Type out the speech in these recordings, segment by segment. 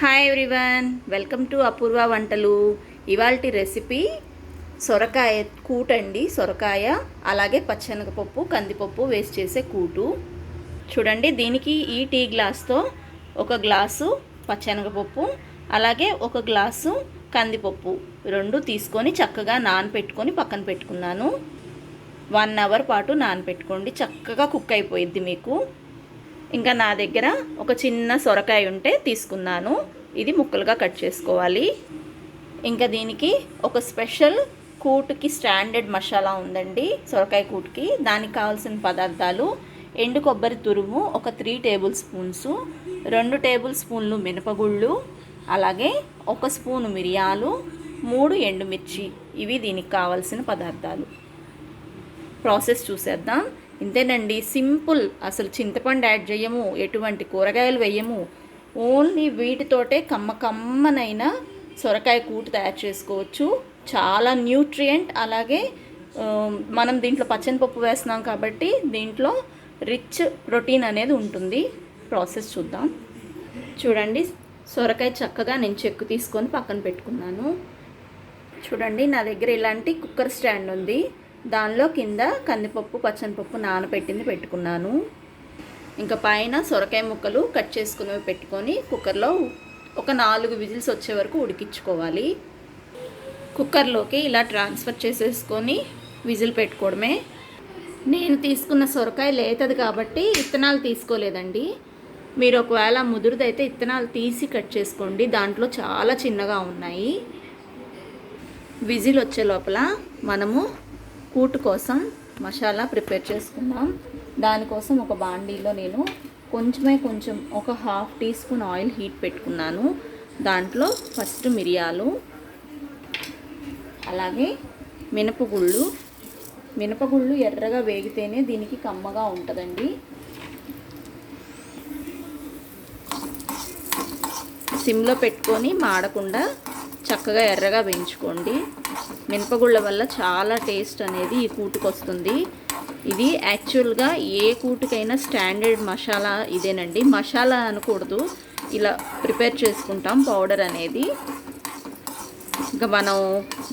Hi everyone, welcome to అపూర్వ వంటలు. ఇవాల్టి recipe సొరకాయ కూటు అండి. సొరకాయ అలాగే పచ్చెనగపప్పు కందిపప్పు వేసి చేసే కూటు. చూడండి, దీనికి ఈ టీ గ్లాస్తో ఒక గ్లాసు పచ్చెనగపప్పు అలాగే ఒక గ్లాసు కందిపప్పు రెండు తీసుకొని చక్కగా నానపెట్టుకొని పక్కన పెట్టుకున్నాను. 1 అవర్ పాటు నానపెట్టుకోండి, చక్కగా కుక్ అయిపోయిద్ది మీకు. ఇంకా నా దగ్గర ఒక చిన్న సొరకాయ ఉంటే తీసుకున్నాను. ఇది ముక్కలుగా కట్ చేసుకోవాలి. ఇంకా దీనికి ఒక స్పెషల్ కూటుకి స్టాండర్డ్ మసాలా ఉందండి. సొరకాయ కూటుకి దానికి కావాల్సిన పదార్థాలు: ఎండు కొబ్బరి తురుము ఒక 3 టేబుల్ స్పూన్స్, 2 టేబుల్ స్పూన్లు మినపగుళ్ళు, అలాగే 1 స్పూను మిరియాలు, 3 ఎండుమిర్చి. ఇవి దీనికి కావాల్సిన పదార్థాలు. ప్రాసెస్ చూసేద్దాం. ఇంతేనండి, సింపుల్. అసలు చింతపండు యాడ్ చేయము, ఎటువంటి కూరగాయలు వేయము. ఓన్లీ వీటితోటే కమ్మనైన సొరకాయ కూటు తయారు చేసుకోవచ్చు. చాలా న్యూట్రియంట్. అలాగే మనం దీంట్లో పచ్చెనపప్పు వేస్తున్నాం కాబట్టి దీంట్లో రిచ్ ప్రోటీన్ అనేది ఉంటుంది. ప్రాసెస్ చూద్దాం. చూడండి, సొరకాయ చక్కగా నేను చెక్కు తీసుకొని పక్కన పెట్టుకున్నాను. చూడండి, నా దగ్గర ఇలాంటి కుక్కర్ స్టాండ్ ఉంది. దానిలో కింద కందిపప్పు పచ్చెనపప్పు నానబెట్టింది పెట్టుకున్నాను. ఇంకా పైన సొరకాయ ముక్కలు కట్ చేసుకునేవి పెట్టుకొని కుక్కర్లో ఒక 4 విజిల్స్ వచ్చే వరకు ఉడికించుకోవాలి. కుక్కర్లోకి ఇలా ట్రాన్స్ఫర్ చేసేసుకొని విజిల్ పెట్టుకోవడమే. నేను తీసుకున్న సొరకాయ లేతది కాబట్టి ఇత్తనాలు తీసుకోలేదండి. మీరు ఒకవేళ ముదురుదైతే ఇత్తనాలు తీసి కట్ చేసుకోండి, దాంట్లో చాలా చిన్నగా ఉన్నాయి. విజిల్ వచ్చే లోపల మనము కూటు కోసం మసాలా ప్రిపేర్ చేసుకుందాం. దానికోసం ఒక బాండీలో నేను కొంచెం ఒక 1/2 టీ స్పూన్ ఆయిల్ హీట్ పెట్టుకున్నాను. దాంట్లో ఫస్ట్ మిరియాలు, అలాగే మినపగుళ్ళు ఎర్రగా వేగితేనే దీనికి కమ్మగా ఉంటుందండి. సిమ్లో పెట్టుకొని మాడకుండా చక్కగా ఎర్రగా వేయించుకోండి. మినపగుళ్ళ వల్ల చాలా టేస్ట్ అనేది ఈ కూటుకు వస్తుంది. ఇది యాక్చువల్గా ఏ కూటుకైనా స్టాండర్డ్ మసాలా ఇదేనండి. మసాలా అనకూడదు, ఇలా ప్రిపేర్ చేసుకుంటాం పౌడర్ అనేది. ఇంకా మనం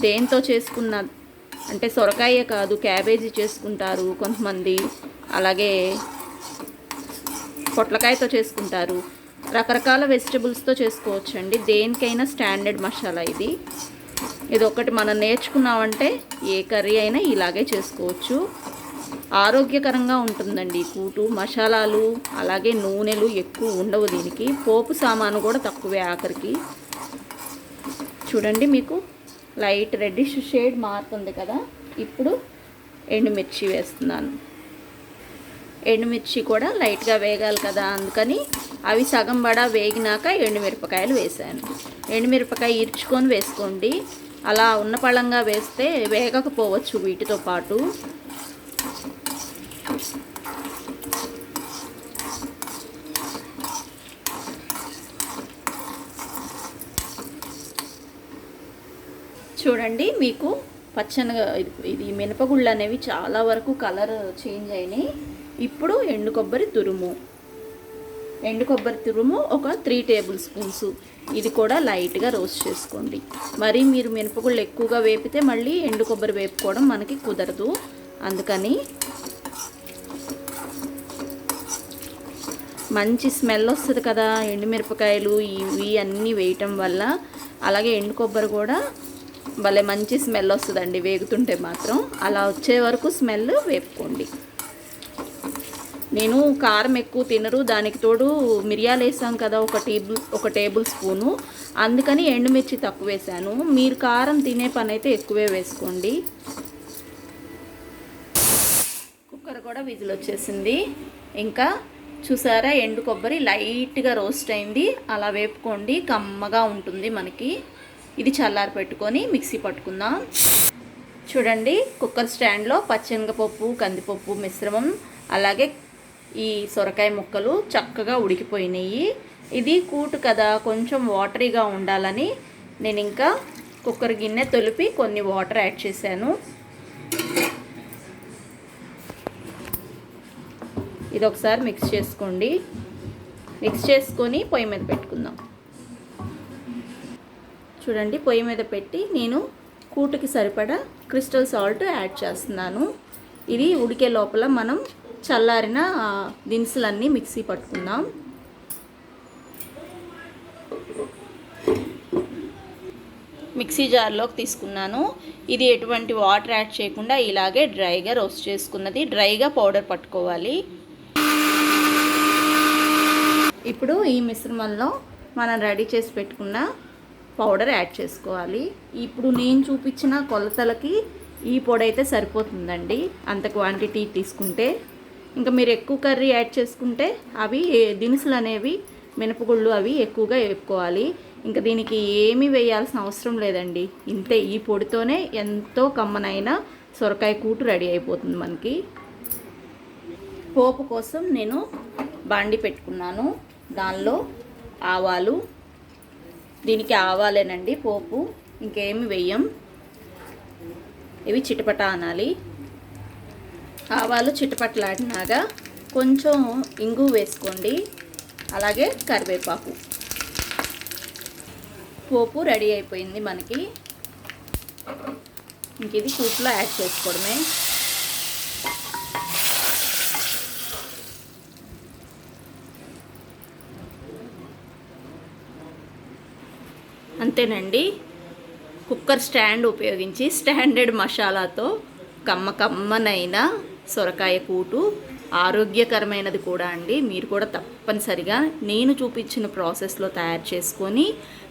దేంతో చేసుకున్న అంటే సొరకాయే కాదు, క్యాబేజీ చేసుకుంటారు కొంతమంది, అలాగే పొట్లకాయతో చేసుకుంటారు. రకరకాల వెజిటబుల్స్తో చేసుకోవచ్చండి. దేనికైనా స్టాండర్డ్ మసాలా ఇది. ఇది ఒకటి మనం నేర్చుకున్నామంటే ఏ కర్రీ అయినా ఇలాగే చేసుకోవచ్చు. ఆరోగ్యకరంగా ఉంటుందండి కూటు. మసాలాలు అలాగే నూనెలు ఎక్కువ ఉండవు దీనికి. పోపు సామాను కూడా తక్కువే ఆఖరికి. చూడండి, మీకు లైట్ రెడ్డిష్ షేడ్ మారుతుంది కదా. ఇప్పుడు ఎండుమిర్చి వేస్తున్నాను. ఎండుమిర్చి కూడా లైట్గా వేగాలి కదా, అందుకని అవి సగం బడా వేగినాక ఎండుమిరపకాయలు వేసాను. ఎండుమిరపకాయ ఇర్చుకొని వేసుకోండి. అలా ఉన్న పళంగా వేస్తే వేగకపోవచ్చు వీటితో పాటు. చూడండి, మీకు పచ్చనగా ఇది మినపగుళ్ళు అనేవి చాలా వరకు కలర్ చేంజ్ అయినాయి. ఇప్పుడు ఎండు కొబ్బరి తురుము ఒక 3 టేబుల్ స్పూన్స్. ఇది కూడా లైట్గా రోస్ట్ చేసుకోండి. మరి మీరు మినపగుళ్ళు ఎక్కువగా వేపితే మళ్ళీ ఎండు కొబ్బరి వేపుకోవడం మనకి కుదరదు. అందుకని మంచి స్మెల్ వస్తుంది కదా ఎండుమిరపకాయలు ఇవి అన్నీ వేయటం వల్ల. అలాగే ఎండు కొబ్బరి కూడా భలే మంచి స్మెల్ వస్తుందండి వేగుతుంటే మాత్రం. అలా వచ్చే వరకు స్మెల్ వేపుకోండి. నేను కారం ఎక్కువ తినరు, దానికి తోడు మిరియాలు వేసాం కదా ఒక టేబుల్ స్పూను, అందుకని ఎండుమిర్చి తక్కువ వేసాను. మీరు కారం తినే పని అయితే ఎక్కువే వేసుకోండి. కుక్కర్ కూడా విజిల్ వచ్చేసింది. ఇంకా చూసారా, ఎండు కొబ్బరి లైట్గా రోస్ట్ అయింది. అలా వేపుకోండి, కమ్మగా ఉంటుంది మనకి. ఇది చల్లారి పెట్టుకొని మిక్సీ పట్టుకుందాం. చూడండి, కుక్కర్ స్టాండ్లో పచ్చెనగపప్పు కందిపప్పు మిశ్రమం అలాగే ఈ సొరకాయ ముక్కలు చక్కగా ఉడికిపోయినాయి. ఇది కూటు కదా, కొంచెం వాటరీగా ఉండాలని నేను ఇంకా కుక్కర్ గిన్నె తొలిపి కొన్ని వాటర్ యాడ్ చేశాను. ఇది ఒకసారి మిక్స్ చేసుకోండి. మిక్స్ చేసుకొని పొయ్యి మీద పెట్టుకుందాం. చూడండి పొయ్యి మీద పెట్టి నేను కూటుకి సరిపడా క్రిస్టల్ సాల్ట్ యాడ్ చేస్తున్నాను. ఇది ఉడికే లోపల మనం చల్లారిన దినుసులన్నీ మిక్సీ పట్టుకుందాం. మిక్సీ జార్లోకి తీసుకున్నాను. ఇది ఎటువంటి వాటర్ యాడ్ చేయకుండా ఇలాగే డ్రైగా రోస్ట్ చేసుకున్నది, డ్రైగా పౌడర్ పట్టుకోవాలి. ఇప్పుడు ఈ మిశ్రమంలో మనం రెడీ చేసి పెట్టుకున్న పౌడర్ యాడ్ చేసుకోవాలి. ఇప్పుడు నేను చూపించిన కొలతలకి ఈ పొడి అయితే సరిపోతుందండి, అంత క్వాంటిటీ తీసుకుంటే. ఇంకా మీరు ఎక్కువ కర్రీ యాడ్ చేసుకుంటే అవి దినుసులు అనేవి మినపగుళ్ళు అవి ఎక్కువగా వేపుకోవాలి. ఇంకా దీనికి ఏమీ వేయాల్సిన అవసరం లేదండి, ఇంతే. ఈ పొడితోనే ఎంతో కమ్మనైన సొరకాయ కూటు రెడీ అయిపోతుంది మనకి. పోపు కోసం నేను బాండి పెట్టుకున్నాను. దానిలో ఆవాలు, దీనికి ఆవాలేనండి పోపు, ఇంకేమి వేయం. ఇవి చిటపట అనాలి. ఆవాలు చిటపటలాడినాక కొంచెం ఇంగు వేసుకోండి, అలాగే కరివేపాకు. పోపు రెడీ అయిపోయింది మనకి. ఇంక ఇది కూట్లో యాడ్ చేసుకోవడమే. అంతేనండి. కుక్కర్ స్టాండ్ ఉపయోగించి స్టాండర్డ్ మసాలాతో కమ్మనైన సొరకాయ కూటు, ఆరోగ్యకరమైనది కూడా అండి. మీరు కూడా తప్పనిసరిగా నేను చూపించిన ప్రాసెస్లో తయారు చేసుకొని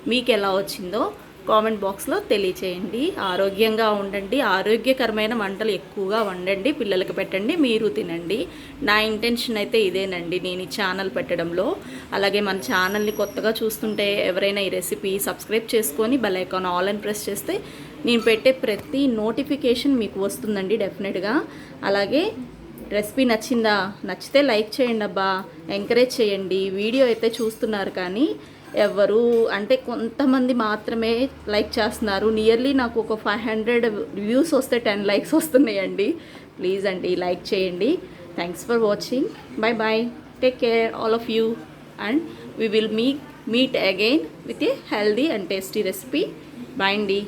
మీకు ఎలా వచ్చిందో కామెంట్ బాక్స్లో తెలియచేయండి. ఆరోగ్యంగా ఉండండి, ఆరోగ్యకరమైన వంటలు ఎక్కువగా వండండి, పిల్లలకి పెట్టండి, మీరు తినండి. నా ఇంటెన్షన్ అయితే ఇదేనండి నేను ఈ ఛానల్ పెట్టడంలో. అలాగే మన ఛానల్ని కొత్తగా చూస్తుంటే ఎవరైనా ఈ రెసిపీ సబ్స్క్రైబ్ చేసుకొని బెల్ ఐకాన్ ఆల్ అని ప్రెస్ చేస్తే నేను పెట్టే ప్రతి నోటిఫికేషన్ మీకు వస్తుందండి డెఫినెట్గా. అలాగే రెసిపీ నచ్చితే లైక్ చేయండి అబ్బా, ఎంకరేజ్ చేయండి. వీడియో అయితే చూస్తున్నారు కానీ ఎవరు అంటే కొంతమంది మాత్రమే లైక్ చేస్తున్నారు. నియర్లీ నాకు ఒక 500 వ్యూస్ వస్తే 10 లైక్స్ వస్తున్నాయండి. ప్లీజ్ అండి లైక్ చేయండి. Thanks for watching. Bye bye, take care all of you, and we will meet again with a healthy and tasty recipe. Bye అండి.